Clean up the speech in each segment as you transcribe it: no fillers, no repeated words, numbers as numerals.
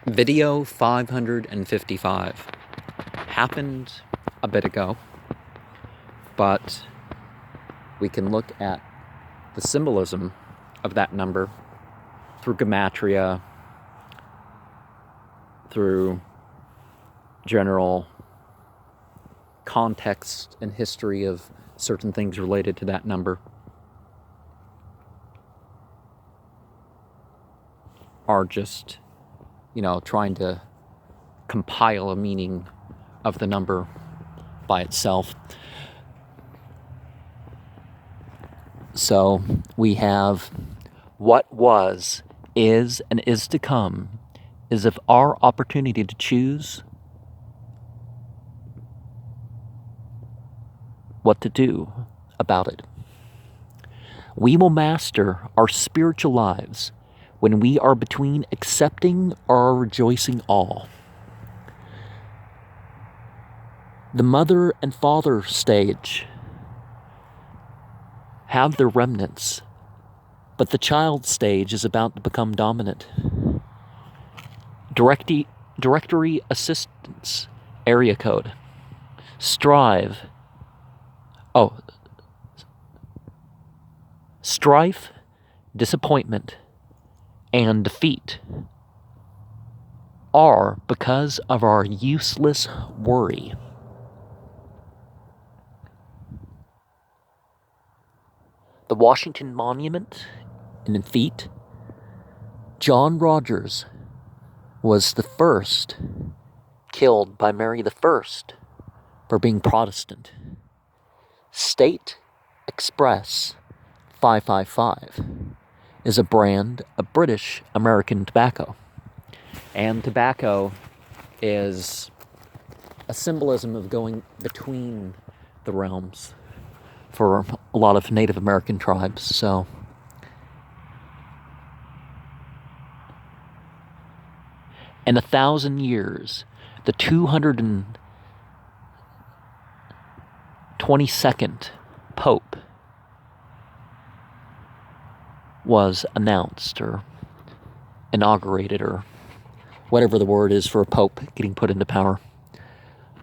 Video 555 happened a bit ago, but we can look at the symbolism of that number through gematria, through general context and history of certain things related to that number, are just trying to compile a meaning of the number by itself. So we have what was, is, and is to come is of our opportunity to choose what to do about it. We will master our spiritual lives when we are between accepting or rejoicing all. The mother and father stage have their remnants, but the child stage is about to become dominant. Directory assistance, area code, strife, disappointment, and defeat are because of our useless worry. The Washington Monument in feet, John Rogers was the first killed by Mary I for being Protestant. State Express 555 is a brand of British American tobacco. And tobacco is a symbolism of going between the realms for a lot of Native American tribes. So in 1,000 years, the 222nd Pope was announced or inaugurated, or whatever the word is for a pope getting put into power.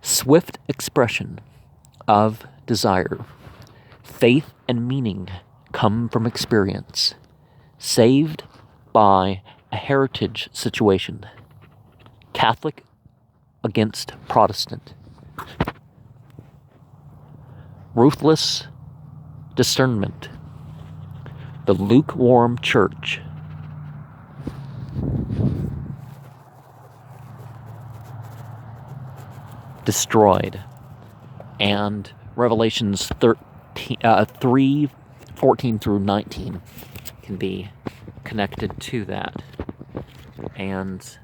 Swift expression of desire. Faith and meaning come from experience. Saved by a heritage situation. Catholic against Protestant. Ruthless discernment. The lukewarm church. Destroyed. And Revelations 3:14 through 19 can be connected to that. And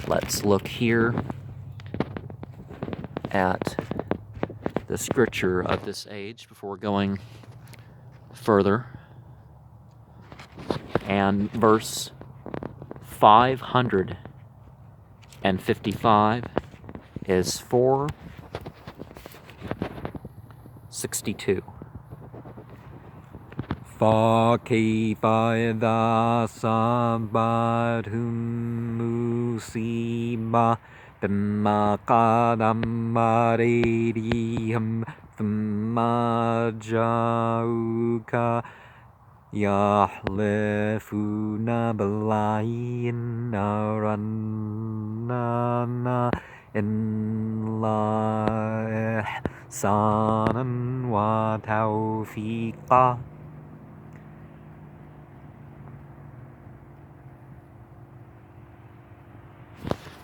let's look here at the scripture of this age before going further. And verse 555 is 4:62. Fakifada sabatum musima Bimakadamaradiam Thumajauka Yahlefuna Balayin Aranana Inla Sanan wa Tawfiqa.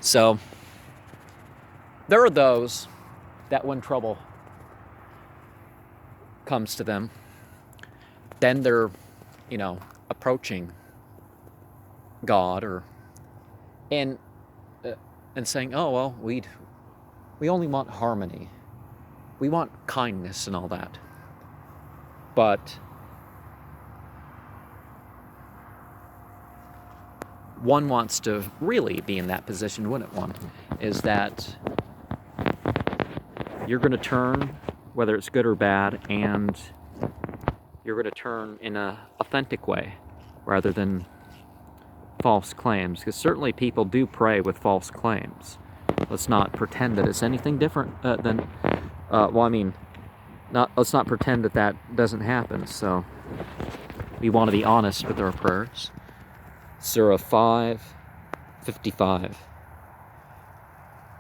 So there are those that when trouble comes to them, then they're, approaching God and saying, "Oh well, we only want harmony, we want kindness and all that." But one wants to really be in that position, wouldn't one? Is that you're going to turn, whether it's good or bad, and you're going to turn in an authentic way rather than false claims, because certainly people do pray with false claims. Let's not pretend that it's anything different than, let's not pretend that that doesn't happen. So we want to be honest with our prayers. Surah 5:55.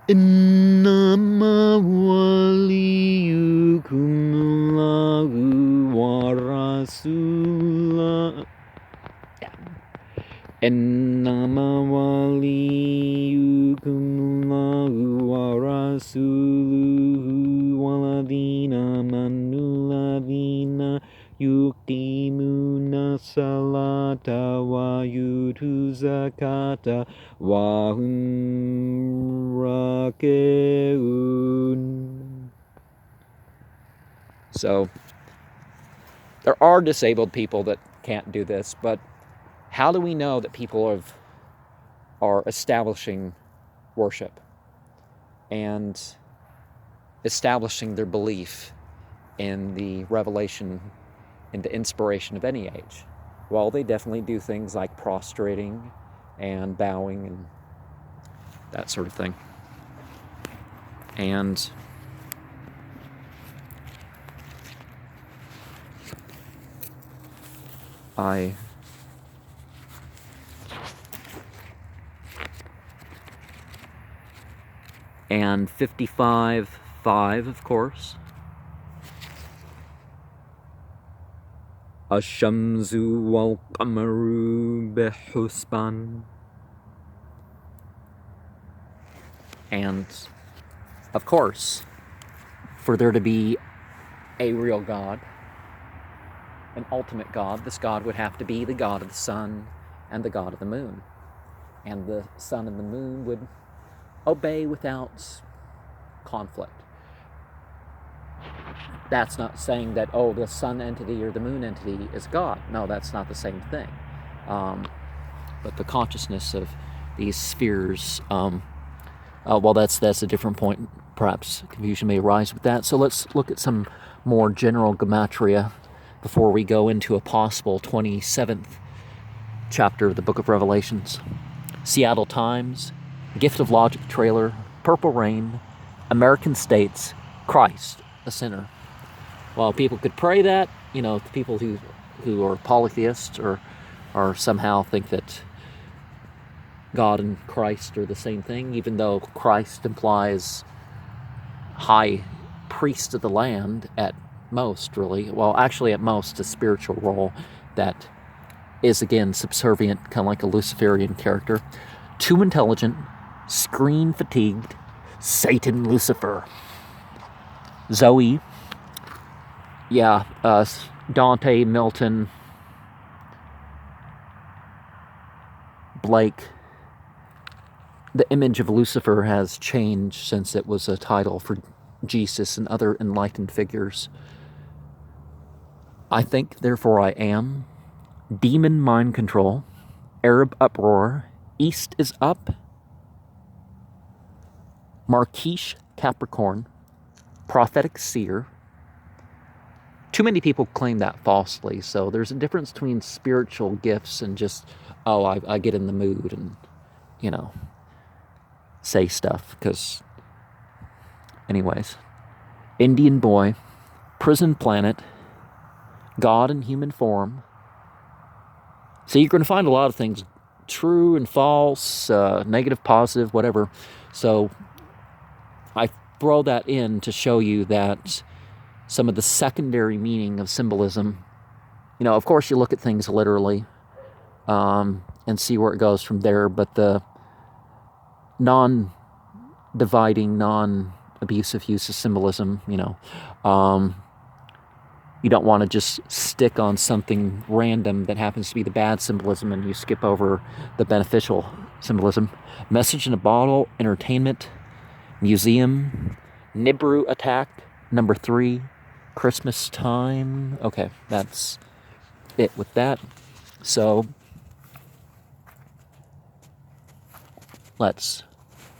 Innama waliyukumullahu wa rasulah. Innama waliyukumullahu wa rasuluhu waladina manuladina yuqimuna salata wa yutu zakata wa hum raki'un. So there are disabled people that can't do this, but how do we know that people are establishing worship and establishing their belief in the revelation and the inspiration of any age? Well, they definitely do things like prostrating and bowing and that sort of thing. And and 55:5, of course. Ash-shamsu wal qamaru bihusban. And of course, for there to be a real God, an ultimate God, this God would have to be the God of the sun and the God of the moon. And the sun and the moon would obey without conflict. That's not saying that, the sun entity or the moon entity is God. No, that's not the same thing. But the consciousness of these spheres, that's a different point. Perhaps confusion may arise with that. So let's look at some more general gematria before we go into a possible 27th chapter of the Book of Revelations. Seattle Times, Gift of Logic trailer, Purple Rain, American States, Christ, a sinner. Well, people could pray that, people who are polytheists or somehow think that God and Christ are the same thing, even though Christ implies high priest of the land at most, really. Well, actually, at most, a spiritual role that is, again, subservient, kind of like a Luciferian character. Too intelligent, screen-fatigued, Satan Lucifer. Zoe. Yeah, Dante, Milton, Blake. The image of Lucifer has changed since it was a title for Jesus and other enlightened figures. I think, therefore I am. Demon mind control. Arab uproar. East is up. Marquise Capricorn. Prophetic seer. Too many people claim that falsely, so there's a difference between spiritual gifts and just, I get in the mood and, say stuff, because, anyways. Indian boy, prison planet, God in human form. So you're going to find a lot of things, true and false, negative, positive, whatever. So I throw that in to show you that some of the secondary meaning of symbolism, of course you look at things literally and see where it goes from there, but the non-dividing, non-abusive use of symbolism, you don't want to just stick on something random that happens to be the bad symbolism and you skip over the beneficial symbolism. Message in a bottle, entertainment, museum, Nibiru attack, number 3, Christmas time. Okay, that's it with that. So let's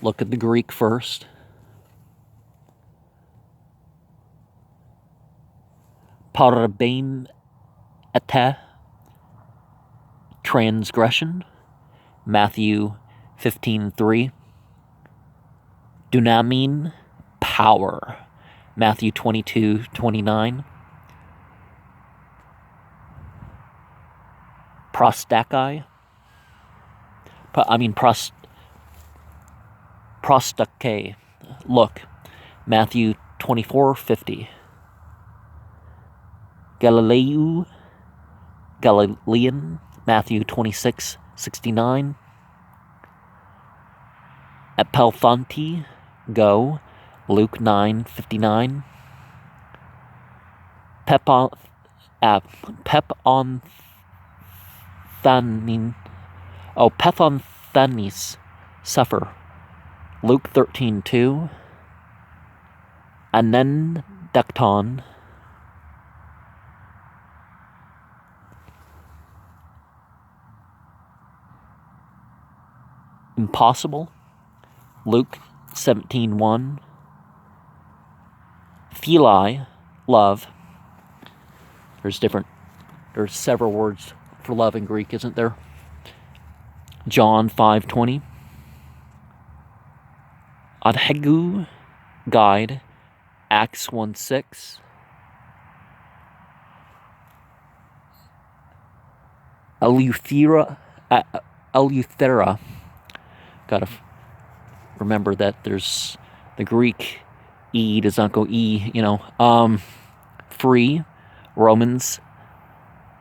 look at the Greek first. Parabein ete, transgression. Matthew 15:3. Dunamin, power. Matthew 22:29. Prostake. Prostake. Look. Matthew 24:50. Galilean. Matthew 26:69. Epelthanti, go. Luke 9:59. Pethonthenes, suffer. Luke 13:2. Anendecton, impossible. Luke 17:1. Phili, love. There's several words for love in Greek, isn't there? John 5:20. Adhegu, guide. Acts 1:6. Eleuthera. Gotta remember that there's the Greek E does not go E, free. Romans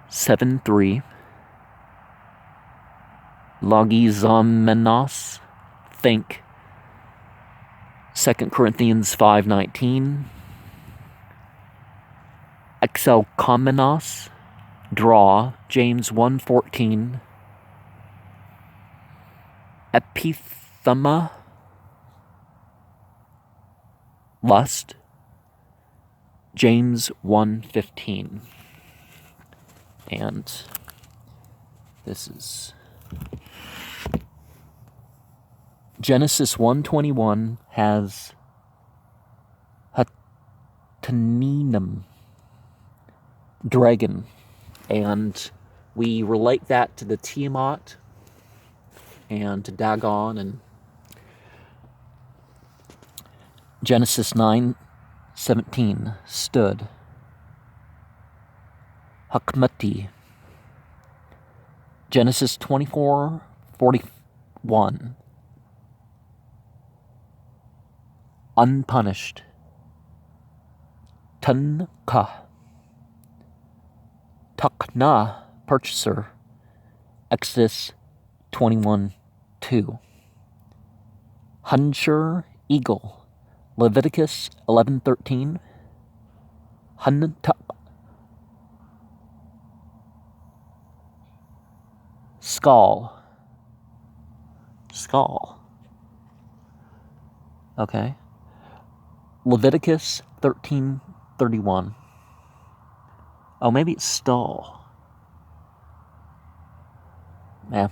7:3. Logizomenos, think. 2 Corinthians 5:19. Exelkomenos, draw. James 1:14. Epithema, lust. James 1:15. And this is Genesis 1:21 has Hataninum, dragon, and we relate that to the Tiamat and to Dagon. And Genesis 9:17 stood. Hakmati. Genesis 24:41. Unpunished. Tunka. Takna, purchaser. Exodus 21:2. Huncher, eagle. Leviticus 11:13. Huntup. Skull. Okay. Leviticus 13:31. Oh, maybe it's stall. Yeah.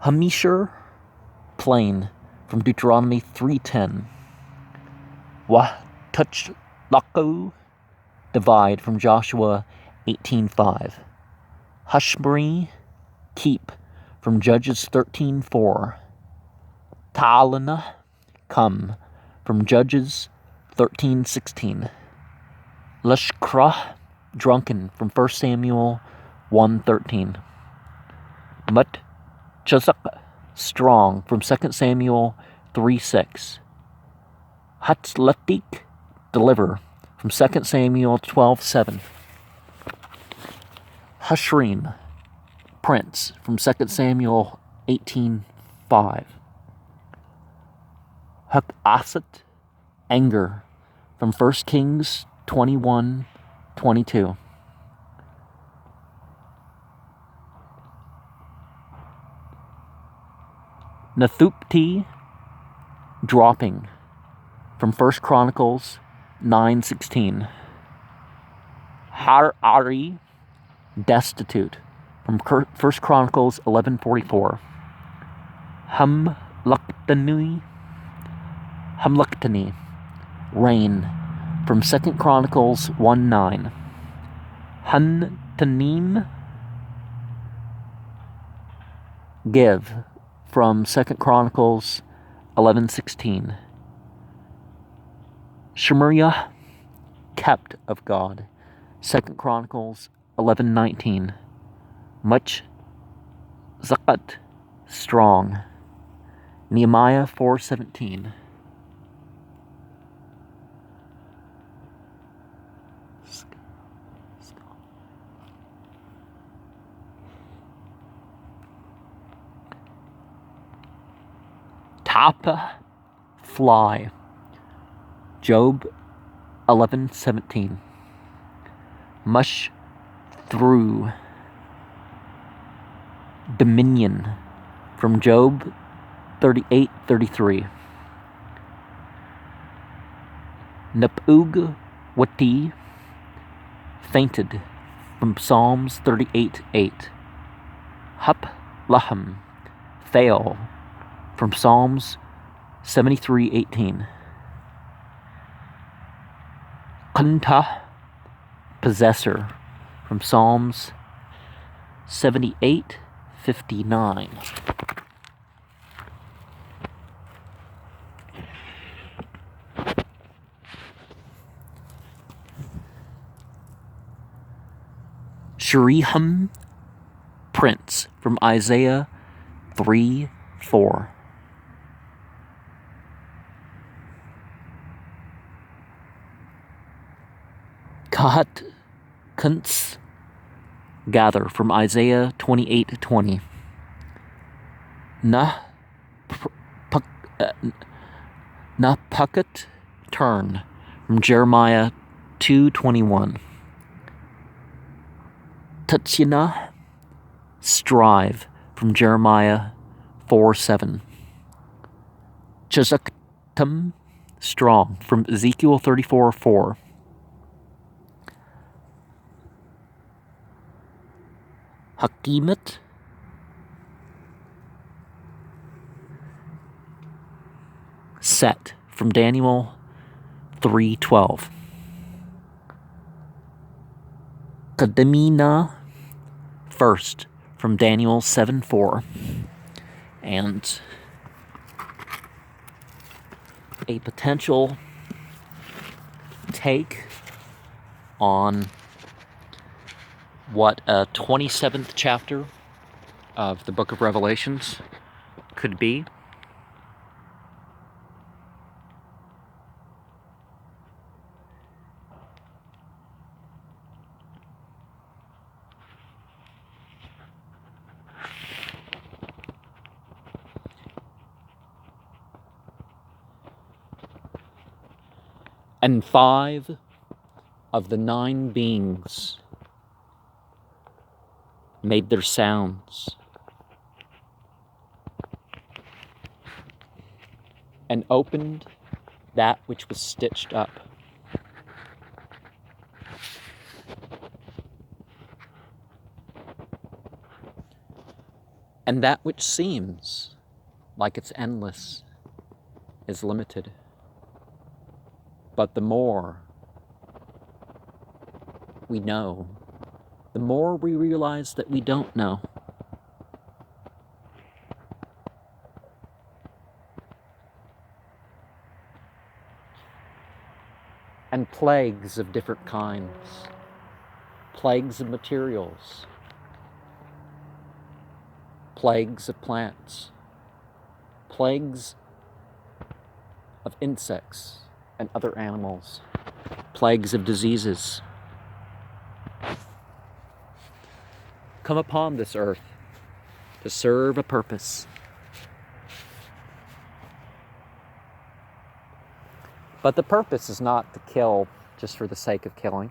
Hamisher, plain, from Deuteronomy 3:10. Touchlako, divide, from Joshua 18:5. Hushbri, keep, from Judges 13:4. Talana, come, from Judges 13:16. Lashkra, drunken, from 1 Samuel 1:13. Mut Chazak, strong, from 2 Samuel 3:6. Hatlatik, deliver, from 2 Samuel 12:7. Hushrim, prince, from 2 Samuel 18:5. Hukasat, anger, from 1 Kings 21:22. Nathupti, dropping, from 1 Chronicles 9:16. Harari, destitute, from 1 Chronicles 11:44. Hamlaktani, rain, from 2 Chronicles 1:9. Huntanim, give from 2 Chronicles 11:16. Shemariah, kept of God, 2 Chronicles 11:19. Much zakat, strong, Nehemiah 4:17. Tapa, fly, Job 11:17. Mush through, dominion, from Job 38:33. Napug wati, fainted, from Psalms 38:8. Hup laham, fail, from Psalms 73:18. Kunta, possessor, from Psalms 78:59. Sheriham, prince, from Isaiah 3:4. Kahat kunts, gather, from Isaiah 28:20. Napukat, turn, from Jeremiah 2:21. Tatsina, strive, from Jeremiah 4:7. Chazaktam, strong, from Ezekiel 34:4. Hakimat, set, from Daniel 3:12. Kadimina, first, from Daniel 7:4. And a potential take on what a 27th chapter of the book of Revelations could be. And 5 of the 9 beings made their sounds and opened that which was stitched up. And that which seems like it's endless is limited. But the more we know, the more we realize that we don't know. And plagues of different kinds, plagues of materials, plagues of plants, plagues of insects and other animals, plagues of diseases, come upon this earth to serve a purpose. But the purpose is not to kill just for the sake of killing,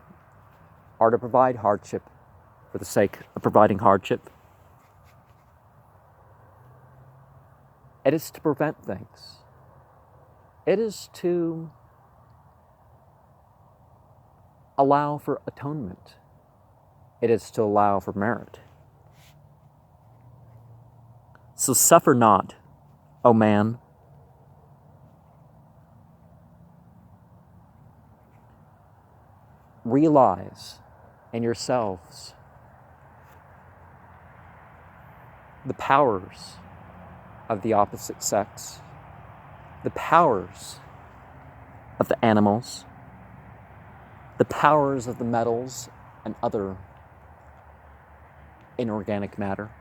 or to provide hardship for the sake of providing hardship. It is to prevent things. It is to allow for atonement. It is to allow for merit. So suffer not, O man. Realize in yourselves the powers of the opposite sex, the powers of the animals, the powers of the metals and other inorganic matter.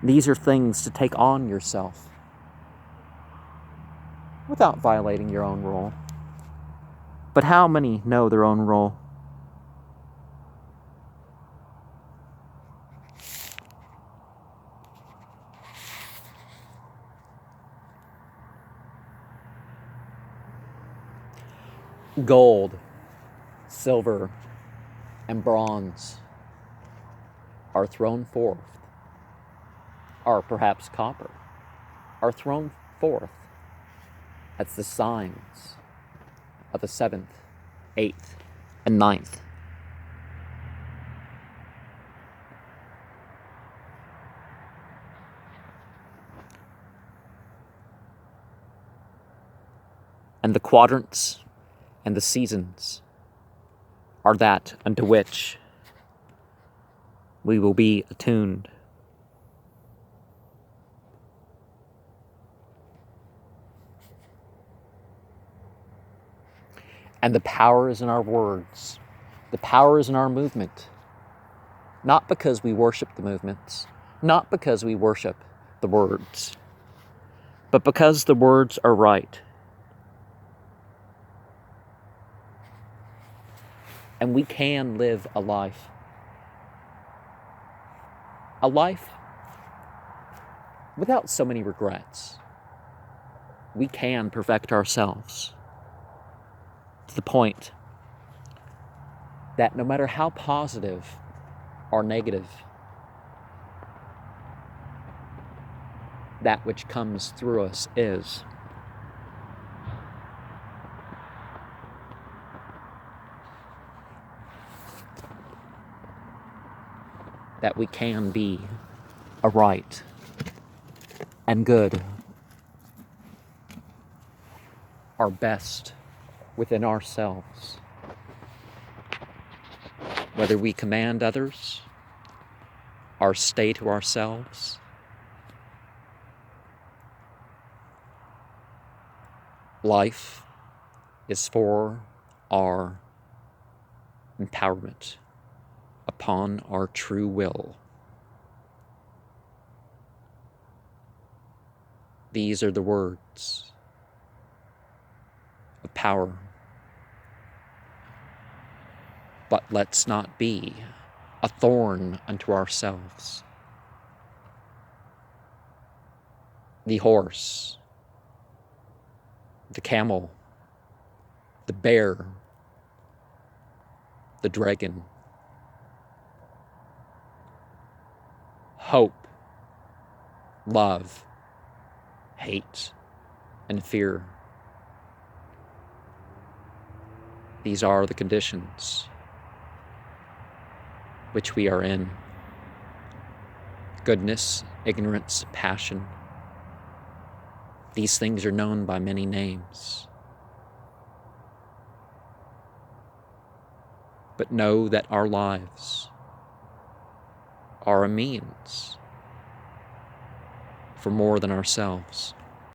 These are things to take on yourself without violating your own role. But how many know their own role? Gold, silver, and bronze are thrown forth, or perhaps copper, are thrown forth as the signs of the 7th, 8th, and 9th. And the quadrants and the seasons are that unto which we will be attuned. And the power is in our words. The power is in our movement. Not because we worship the movements, not because we worship the words, but because the words are right. And we can live a life without so many regrets. We can perfect ourselves to the point that no matter how positive or negative that which comes through us is, that we can be aright and good, our best within ourselves. Whether we command others or stay to ourselves, life is for our empowerment upon our true will. These are the words of power. But let's not be a thorn unto ourselves. The horse, the camel, the bear, the dragon, hope, love, hate, and fear. These are the conditions which we are in. Goodness, ignorance, passion. These things are known by many names. But know that our lives are a means for more than ourselves.